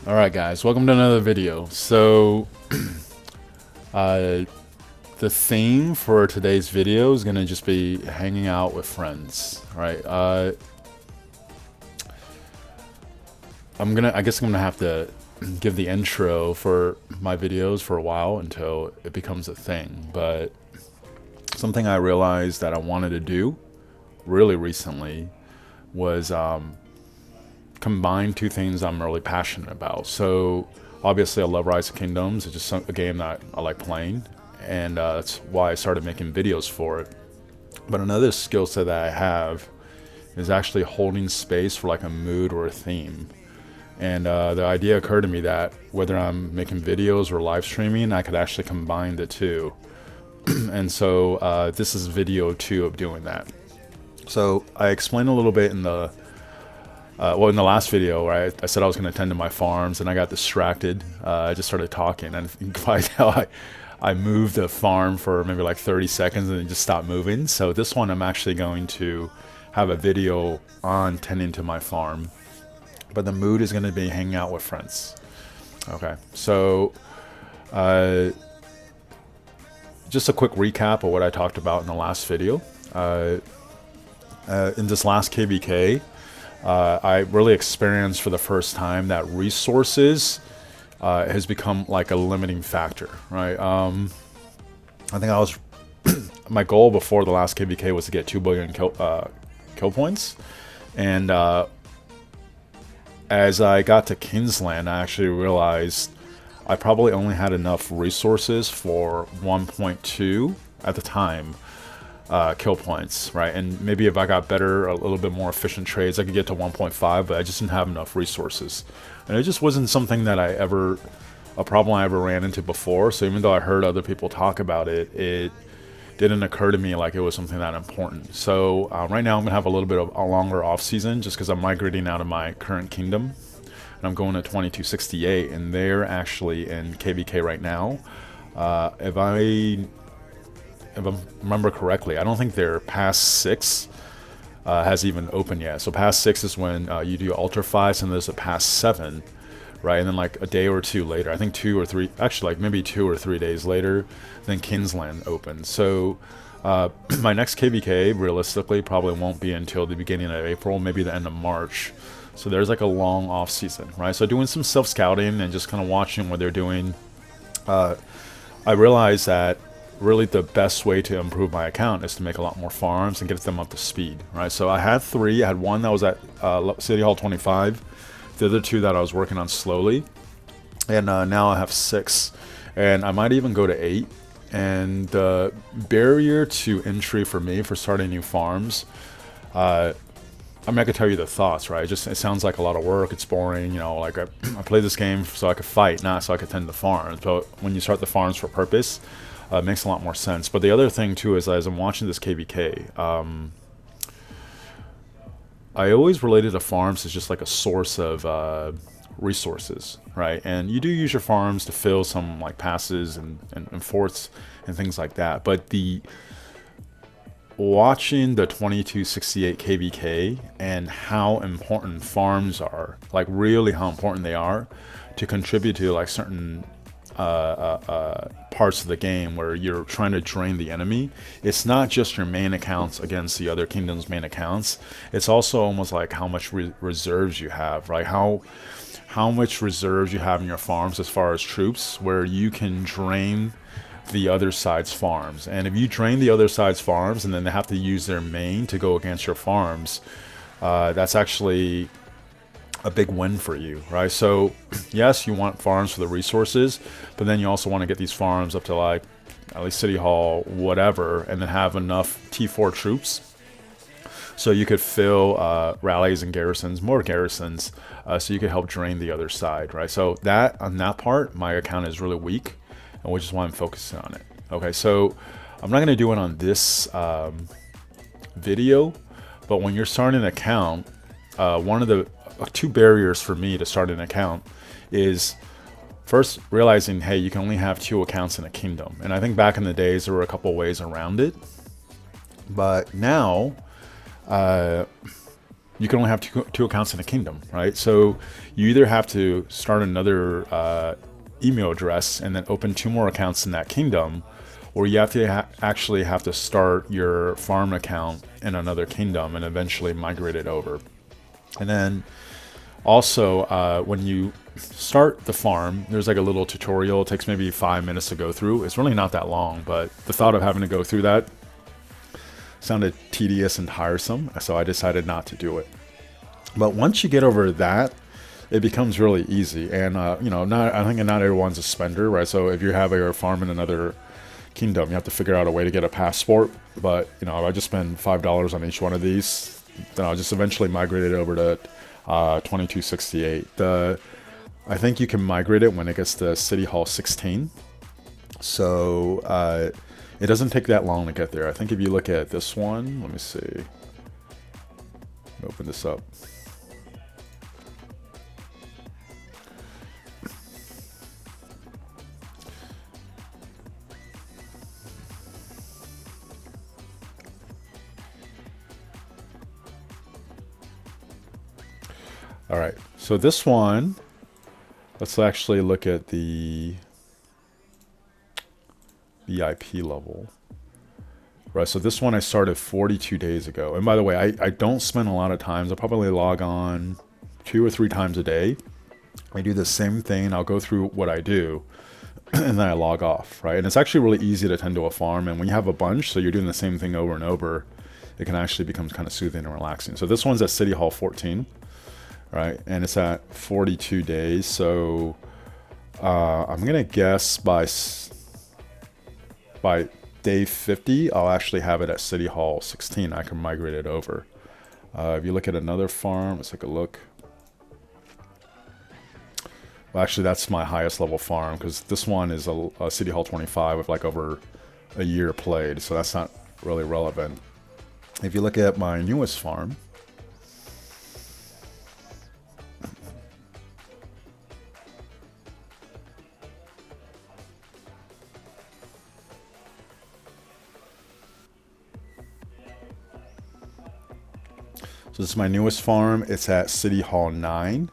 Alright guys, welcome to another video. So, uh, the theme for today's video is going to just be hanging out with friends, right? I guess I'm gonna have to give the intro for my videos for a while until it becomes a thing, but something I realized that I wanted to do really recently was combine two things I'm really passionate about. So obviously I love Rise of Kingdoms. It's just a game that I like playing, and that's why I started making videos for it. But another skill set that I have is actually holding space for like a mood or a theme. And the idea occurred to me that whether I'm making videos or live streaming, I could actually combine the two. And so this is video 2 of doing that. So I explained a little bit in the in the last video, right, I said I was going to tend to my farms, and I got distracted. I just started talking, and you can find out I moved the farm for maybe like 30 seconds and then just stopped moving. So this one I'm actually going to have a video on tending to my farm, but the mood is going to be hanging out with friends. Okay, so just a quick recap of what I talked about in the last video. In this last KVK, I really experienced for the first time that resources has become like a limiting factor, right? I think I was my goal before the last KVK was to get 2 billion kill points, and as I got to Kingsland, I actually realized I probably only had enough resources for 1.2 at the time. Kill points, right? And maybe if I got better, a little bit more efficient trades, I could get to 1.5, but I just didn't have enough resources. And it just wasn't something that a problem I ever ran into before. So even though I heard other people talk about it, it didn't occur to me like it was something that important. So right now I'm gonna have a little bit of a longer off season just because I'm migrating out of my current kingdom. And I'm going to 2268, and they're actually in KVK right now. If I remember correctly, I don't think their pass 6 has even opened yet. So pass 6 is when you do Ultra 5, and there's a pass 7, right? And then like a day or two later, I think 2 or 3, actually like maybe 2 or 3 days later, then Kingsland opens. So my next KVK realistically probably won't be until the beginning of April, maybe the end of March. So there's like a long off season, right? So doing some self scouting and just kind of watching what they're doing, I realized that really the best way to improve my account is to make a lot more farms and get them up to speed, right? So I had 3. I had 1 that was at City Hall 25, the other 2 that I was working on slowly, and now I have 6, and I might even go to 8. And the barrier to entry for me for starting new farms, I mean, I could tell you the thoughts, right? It sounds like a lot of work. It's boring, you know. Like I play this game so I could fight, not so I could tend the farms. But when you start the farms for purpose, it makes a lot more sense. But the other thing too is, as I'm watching this KVK, I always related to farms as just like a source of resources, right? And you do use your farms to fill some like passes and forts and things like that. But watching the 2268 KVK and how important farms are, like really how important they are to contribute to like certain parts of the game where you're trying to drain the enemy. It's not just your main accounts against the other kingdom's main accounts. It's also almost like how much reserves you have, right? How much reserves you have in your farms as far as troops, where you can drain the other side's farms. And if you drain the other side's farms and then they have to use their main to go against your farms, that's actually a big win for you, right? So yes, you want farms for the resources, but then you also want to get these farms up to like at least City Hall, whatever, and then have enough T4 troops so you could fill rallies and garrisons, more garrisons, so you could help drain the other side, right? So that on that part, my account is really weak, and which is why I'm focusing on it. Okay, so I'm not going to do it on this video, but when you're starting an account, one of the 2 barriers for me to start an account is first realizing, hey, you can only have 2 accounts in a kingdom. And I think back in the days there were a couple ways around it, but now you can only have two accounts in a kingdom, right? So you either have to start another email address and then open two more accounts in that kingdom, or you have to actually have to start your farm account in another kingdom and eventually migrate it over. And then also, when you start the farm, there's like a little tutorial. It takes maybe 5 minutes to go through. It's really not that long, but the thought of having to go through that sounded tedious and tiresome, so I decided not to do it. But once you get over that, it becomes really easy. And I think not everyone's a spender, right? So if you have a farm in another kingdom, you have to figure out a way to get a passport. But if I just spend $5 on each one of these, then I'll just eventually migrate it over to 2268. I think you can migrate it when it gets to City Hall 16. So it doesn't take that long to get there. I think if you look at this one, let me see. Let me open this up. All right, so this one, let's actually look at the VIP level. Right, so this one I started 42 days ago. And by the way, I don't spend a lot of times. I probably log on 2 or 3 times a day. I do the same thing. I'll go through what I do, and then I log off, right? And it's actually really easy to tend to a farm. And when you have a bunch, so you're doing the same thing over and over, it can actually become kind of soothing and relaxing. So this one's at City Hall 14. Right, and it's at 42 days. So I'm gonna guess by day 50, I'll actually have it at City Hall 16. I can migrate it over. If you look at another farm, let's take a look. Well, actually, that's my highest level farm, because this one is a City Hall 25 with like over a year played, so that's not really relevant. If you look at my newest farm, so this is my newest farm. It's at City Hall 9,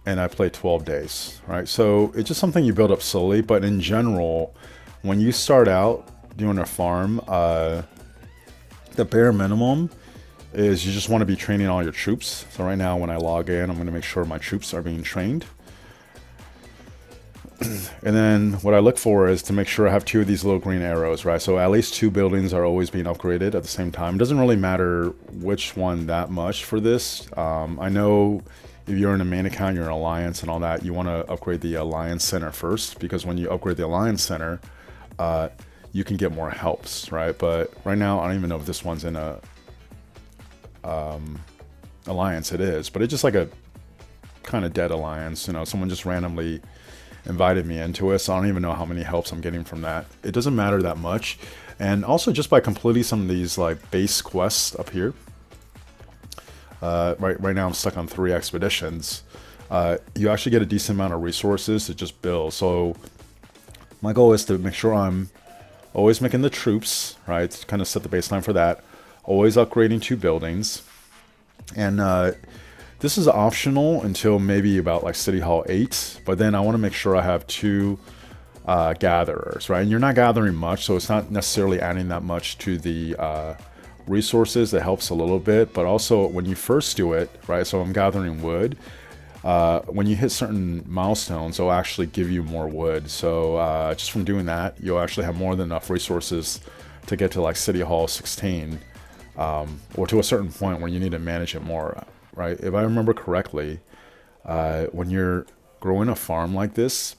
and I play 12 days, right? So it's just something you build up slowly, but in general, when you start out doing a farm, the bare minimum is you just want to be training all your troops. So right now when I log in, I'm going to make sure my troops are being trained. And then what I look for is to make sure I have 2 of these little green arrows, right? So at least 2 buildings are always being upgraded at the same time. It doesn't really matter which one that much for this. I know if you're in a main account, you're an alliance and all that, you want to upgrade the alliance center first, because when you upgrade the alliance center, you can get more helps, right? But right now, I don't even know if this one's in a alliance. It is, but it's just like a kind of dead alliance. Someone just randomly invited me into it, so I don't even know how many helps I'm getting from that. It doesn't matter that much. And also just by completing some of these like base quests up here, right now I'm stuck on 3 expeditions, you actually get a decent amount of resources to just build. So my goal is to make sure I'm always making the troops, right, to kind of set the baseline for that, always upgrading 2 buildings. And this is optional until maybe about like City Hall 8, but then I want to make sure I have 2 gatherers, right? And you're not gathering much, so it's not necessarily adding that much to the resources. That helps a little bit, but also when you first do it, right? So I'm gathering wood. When you hit certain milestones, it'll actually give you more wood. So just from doing that, you'll actually have more than enough resources to get to like City Hall 16, or to a certain point where you need to manage it more. Right, if I remember correctly, when you're growing a farm like this,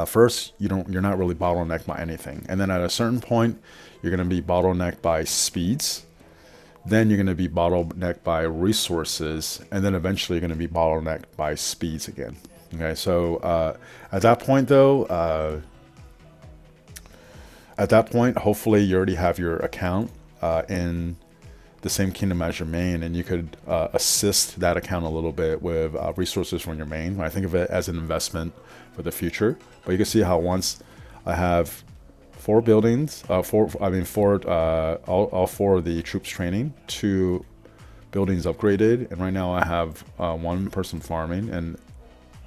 first you're not really bottlenecked by anything, and then at a certain point, you're going to be bottlenecked by speeds. Then you're going to be bottlenecked by resources, and then eventually you're going to be bottlenecked by speeds again. Okay, so at that point, though, hopefully you already have your account in the same kingdom as your main, and you could assist that account a little bit with resources from your main. I think of it as an investment for the future. But you can see how once I have 4 buildings, all 4 of the troops training, 2 buildings upgraded, and right now I have one person farming, and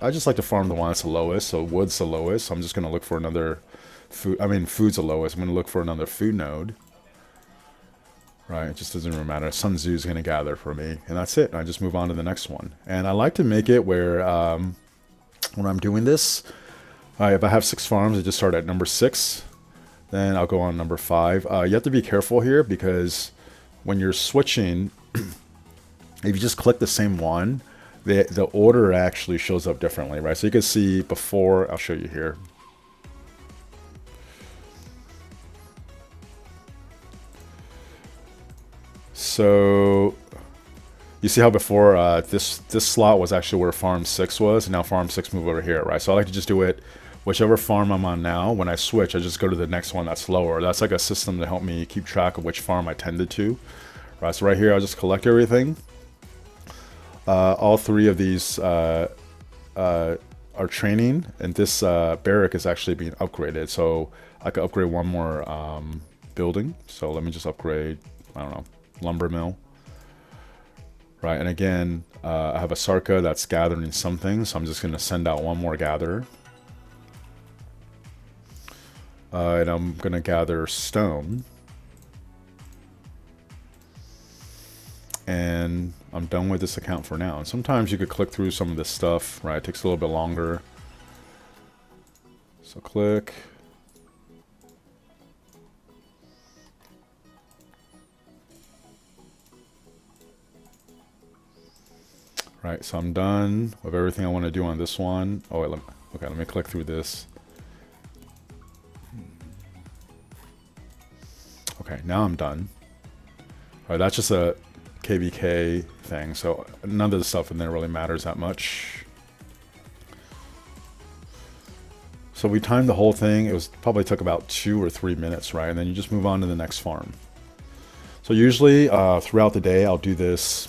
I just like to farm the one that's the lowest. So wood's the lowest, so I'm just gonna look for another food. I mean, food's the lowest. I'm gonna look for another food node. Right, it just doesn't really matter. Sun Tzu's gonna gather for me, and that's it. I just move on to the next one. And I like to make it where when I'm doing this, if I have 6 farms, I just start at number 6. Then I'll go on number 5. You have to be careful here because when you're switching, if you just click the same one, the order actually shows up differently, right? So you can see before, I'll show you here. So you see how before this slot was actually where farm 6 was, and now farm 6 moved over here, right? So I like to just do it whichever farm I'm on now. When I switch, I just go to the next one that's lower. That's like a system to help me keep track of which farm I tended to, right? So right here, I'll just collect everything. All 3 of these are training, and this barrack is actually being upgraded. So I could upgrade one more building. So let me just upgrade, I don't know, lumber mill. Right, and again, I have a Sarka that's gathering something, so I'm just going to send out one more gatherer. And I'm going to gather stone. And I'm done with this account for now. And sometimes you could click through some of this stuff, right? It takes a little bit longer. So click. Right, so I'm done with everything I want to do on this one. Oh, wait, let me click through this. Okay, now I'm done. All right, that's just a KVK thing, so none of the stuff in there really matters that much. So we timed the whole thing. It was probably took about 2 or 3 minutes, right? And then you just move on to the next farm. So usually throughout the day, I'll do this,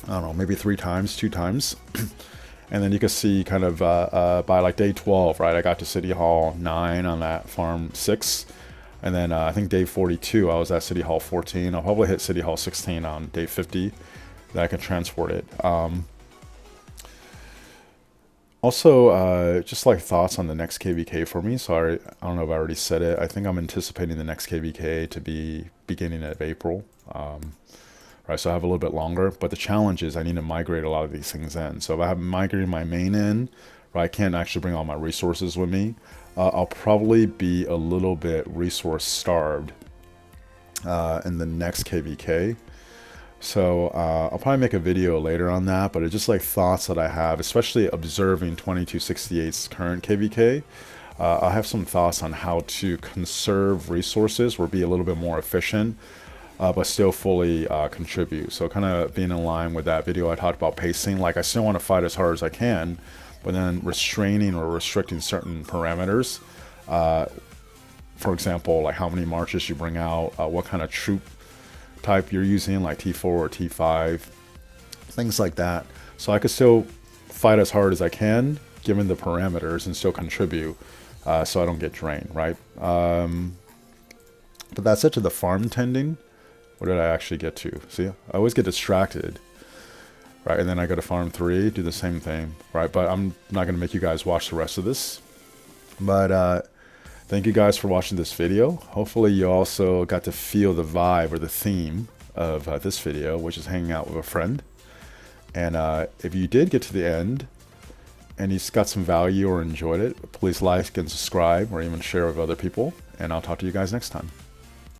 I don't know, maybe 3 times, 2 times. And then you can see kind of by like day 12, right? I got to City Hall 9 on that farm 6. And then I think day 42, I was at City Hall 14. I'll probably hit City Hall 16 on day 50. That I can transport it. Also, just like thoughts on the next KVK for me. So I don't know if I already said it. I think I'm anticipating the next KVK to be beginning of April. Right, so I have a little bit longer. But the challenge is I need to migrate a lot of these things in. So if I have migrated my main in, right, I can't actually bring all my resources with me. I'll probably be a little bit resource starved in the next KVK. So I'll probably make a video later on that, but it's just like thoughts that I have, especially observing 2268's current KVK. I have some thoughts on how to conserve resources or be a little bit more efficient, but still fully contribute. So kind of being in line with that video, I talked about pacing. Like I still want to fight as hard as I can, but then restraining or restricting certain parameters. For example, like how many marches you bring out, what kind of troop type you're using, like T4 or T5, things like that. So I could still fight as hard as I can, given the parameters, and still contribute, so I don't get drained, right? But that's it to the farm tending. What did I actually get to? See, I always get distracted. Right, and then I go to farm 3, do the same thing, right? But I'm not going to make you guys watch the rest of this. But thank you guys for watching this video. Hopefully you also got to feel the vibe or the theme of this video, which is hanging out with a friend. And if you did get to the end and you got some value or enjoyed it, please like and subscribe or even share with other people. And I'll talk to you guys next time.